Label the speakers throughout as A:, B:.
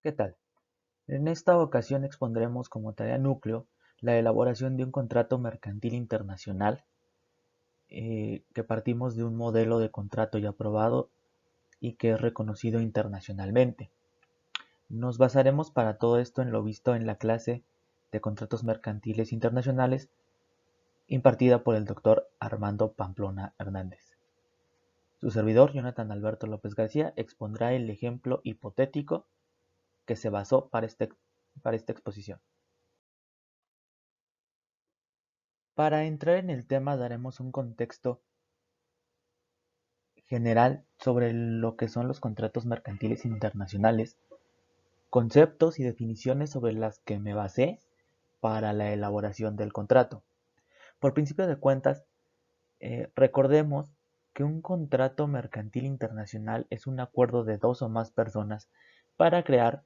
A: ¿Qué tal? En esta ocasión expondremos como tarea núcleo la elaboración de un contrato mercantil internacional que partimos de un modelo de contrato ya aprobado y que es reconocido internacionalmente. Nos basaremos para todo esto en lo visto en la clase de contratos mercantiles internacionales impartida por el doctor Armando Pamplona Hernández. Su servidor, Jonathan Alberto López García, expondrá el ejemplo hipotético que se basó para esta exposición. Para entrar en el tema daremos un contexto general sobre lo que son los contratos mercantiles internacionales, conceptos y definiciones sobre las que me basé para la elaboración del contrato. Por principio de cuentas, recordemos que un contrato mercantil internacional es un acuerdo de dos o más personas para crear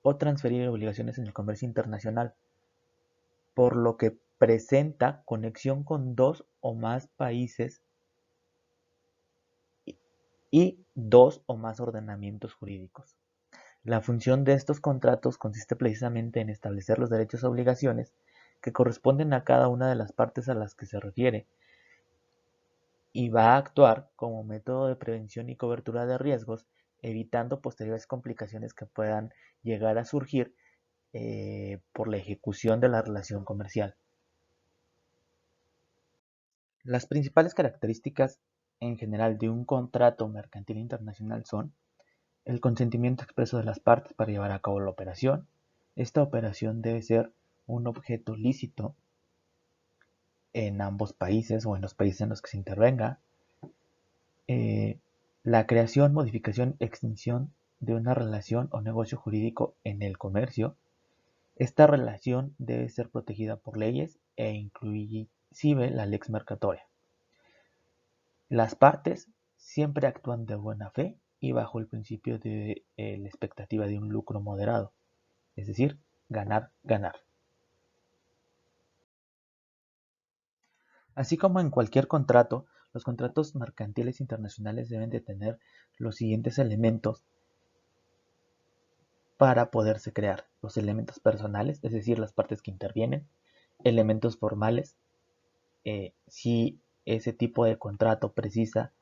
A: o transferir obligaciones en el comercio internacional, por lo que presenta conexión con dos o más países y dos o más ordenamientos jurídicos. La función de estos contratos consiste precisamente en establecer los derechos y obligaciones que corresponden a cada una de las partes a las que se refiere y va a actuar como método de prevención y cobertura de riesgos, evitando posteriores complicaciones que puedan llegar a surgir por la ejecución de la relación comercial. Las principales características en general de un contrato mercantil internacional son el consentimiento expreso de las partes para llevar a cabo la operación. Esta operación debe ser un objeto lícito en ambos países o en los países en los que se intervenga. Eh, la creación, modificación, extinción de una relación o negocio jurídico en el comercio. Esta relación debe ser protegida por leyes e inclusive la lex mercatoria. Las partes siempre actúan de buena fe y bajo el principio de la expectativa de un lucro moderado, es decir, ganar, ganar. Así como en cualquier contrato, los contratos mercantiles internacionales deben de tener los siguientes elementos para poderse crear. Los elementos personales, es decir, las partes que intervienen, elementos formales, si ese tipo de contrato precisa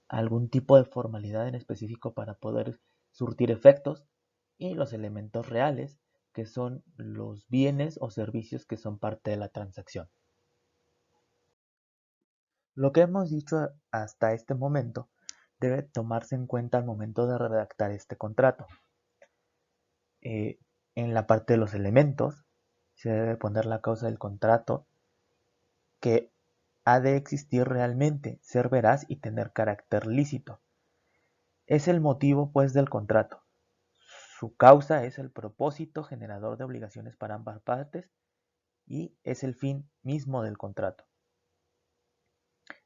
A: algún tipo de formalidad en específico para poder surtir efectos, y los elementos reales, que son los bienes o servicios que son parte de la transacción. Lo que hemos dicho hasta este momento debe tomarse en cuenta al momento de redactar este contrato. Eh, en la parte de los elementos se debe poner la causa del contrato, que ha de existir realmente, ser veraz y tener carácter lícito. Es el motivo pues del contrato. Su causa es el propósito generador de obligaciones para ambas partes y es el fin mismo del contrato.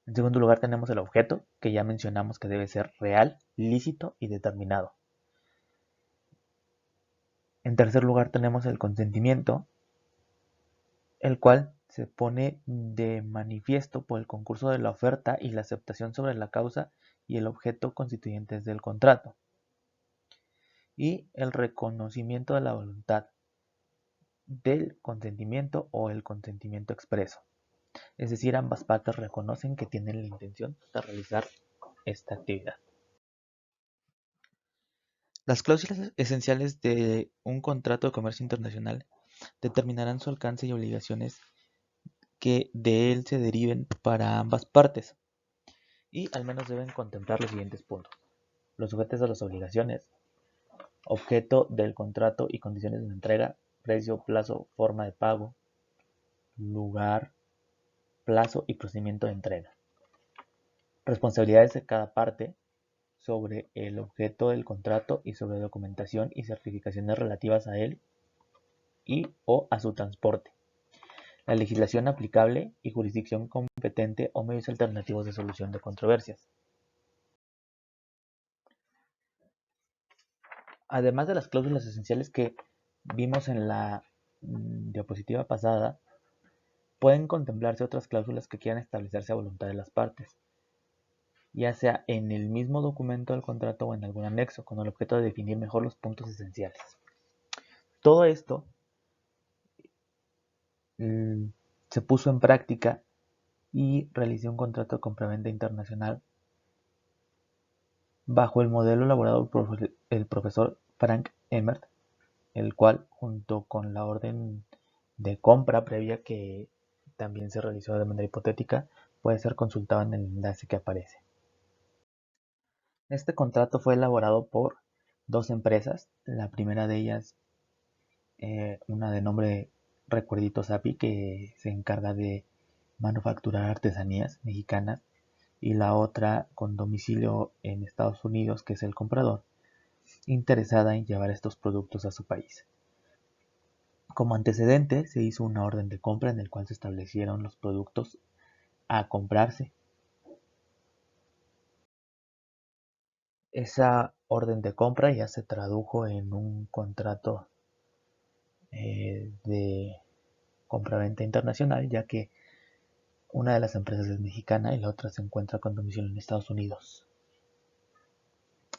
A: En segundo lugar tenemos el objeto, que ya mencionamos que debe ser real, lícito y determinado. En tercer lugar tenemos el consentimiento, el cual se pone de manifiesto por el concurso de la oferta y la aceptación sobre la causa y el objeto constituyentes del contrato. Y el reconocimiento de la voluntad del consentimiento o el consentimiento expreso. Es decir, ambas partes reconocen que tienen la intención de realizar esta actividad. Las cláusulas esenciales de un contrato de comercio internacional determinarán su alcance y obligaciones que de él se deriven para ambas partes, y al menos deben contemplar los siguientes puntos: los sujetos de las obligaciones, objeto del contrato y condiciones de entrega, precio, plazo, forma de pago, lugar, plazo y procedimiento de entrega, responsabilidades de cada parte sobre el objeto del contrato y sobre documentación y certificaciones relativas a él y o a su transporte, la legislación aplicable y jurisdicción competente o medios alternativos de solución de controversias. Además de las cláusulas esenciales que vimos en la diapositiva pasada, pueden contemplarse otras cláusulas que quieran establecerse a voluntad de las partes. ya sea en el mismo documento del contrato o en algún anexo, con el objeto de definir mejor los puntos esenciales. Todo esto se puso en práctica y realicé un contrato de compraventa internacional bajo el modelo elaborado por el profesor Frank Emmert, el cual, junto con la orden de compra previa que también se realizó de manera hipotética, puede ser consultado en el enlace que aparece. Este contrato fue elaborado por dos empresas, la primera de ellas, una de nombre Recuerditos API, que se encarga de manufacturar artesanías mexicanas, y la otra con domicilio en Estados Unidos, que es el comprador, interesada en llevar estos productos a su país. Como antecedente, se hizo una orden de compra en el cual se establecieron los productos a comprarse. Esa orden de compra ya se tradujo en un contrato de compraventa internacional, ya que una de las empresas es mexicana y la otra se encuentra con domicilio en Estados Unidos,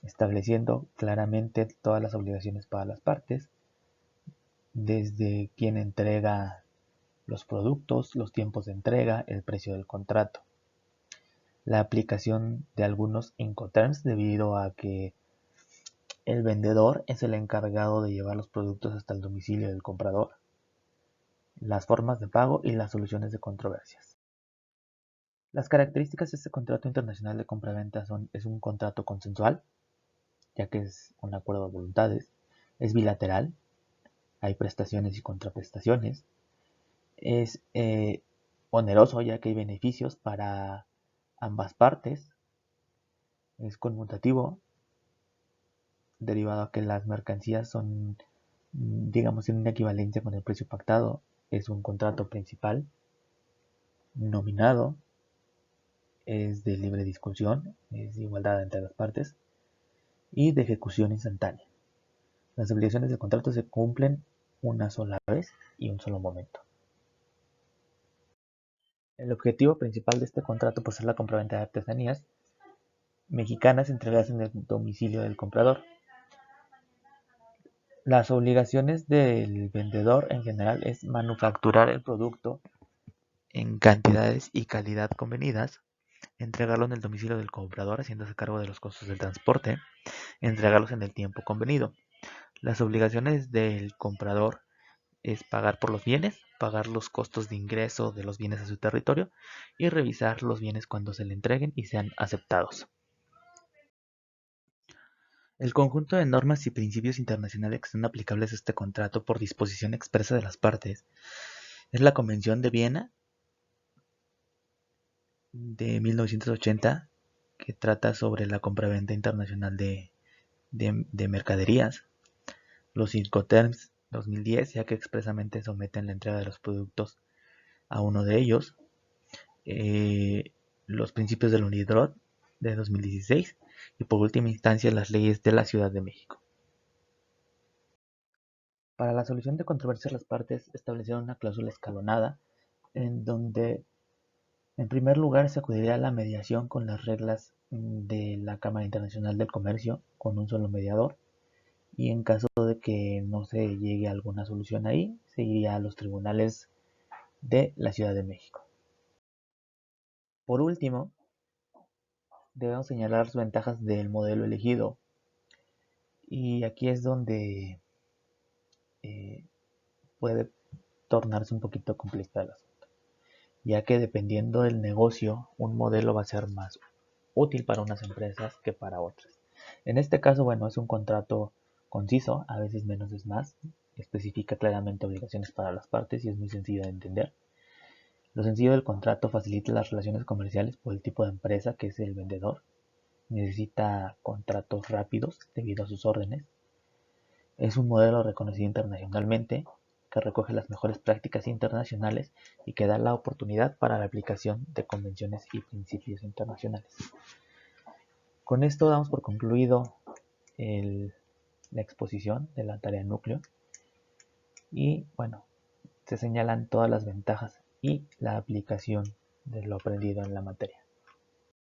A: estableciendo claramente todas las obligaciones para las partes, desde quien entrega los productos, los tiempos de entrega, el precio del contrato. La aplicación de algunos Incoterms debido a que el vendedor es el encargado de llevar los productos hasta el domicilio del comprador, las formas de pago y las soluciones de controversias. Las características de este contrato internacional de compraventa es un contrato consensual, ya que es un acuerdo de voluntades, es bilateral, hay prestaciones y contraprestaciones, es oneroso, ya que hay beneficios para ambas partes, es conmutativo, derivado a que las mercancías son, digamos, en una equivalencia con el precio pactado, es un contrato principal, nominado, es de libre discusión, es de igualdad entre las partes y de ejecución instantánea. Las obligaciones del contrato se cumplen una sola vez y un solo momento. El objetivo principal de este contrato, por ser la compraventa de artesanías mexicanas entregadas en el domicilio del comprador. Las obligaciones del vendedor en general es manufacturar el producto en cantidades y calidad convenidas, entregarlo en el domicilio del comprador haciéndose cargo de los costos del transporte, entregarlos en el tiempo convenido. Las obligaciones del comprador es pagar por los bienes, pagar los costos de ingreso de los bienes a su territorio y revisar los bienes cuando se le entreguen y sean aceptados. El conjunto de normas y principios internacionales que son aplicables a este contrato por disposición expresa de las partes es la Convención de Viena de 1980, que trata sobre la compraventa internacional de mercaderías, los Incoterms 2010, ya que expresamente someten la entrega de los productos a uno de ellos, los principios del UNIDROIT de 2016 y por última instancia las leyes de la Ciudad de México. Para la solución de controversias, las partes establecieron una cláusula escalonada en donde en primer lugar se acudiría a la mediación con las reglas de la Cámara Internacional del Comercio con un solo mediador, y en caso de que no se llegue a alguna solución ahí, se iría a los tribunales de la Ciudad de México. Por último, debemos señalar las ventajas del modelo elegido, y aquí es donde eh, puede tornarse un poquito complicado el asunto, ya que dependiendo del negocio, un modelo va a ser más útil para unas empresas que para otras. En este caso, bueno, es un contrato conciso, a veces menos es más, especifica claramente obligaciones para las partes y es muy sencillo de entender. Lo sencillo del contrato facilita las relaciones comerciales por el tipo de empresa que es el vendedor. Necesita contratos rápidos debido a sus órdenes. Es un modelo reconocido internacionalmente que recoge las mejores prácticas internacionales y que da la oportunidad para la aplicación de convenciones y principios internacionales. Con esto damos por concluido la exposición de la tarea núcleo y bueno, se señalan todas las ventajas y la aplicación de lo aprendido en la materia.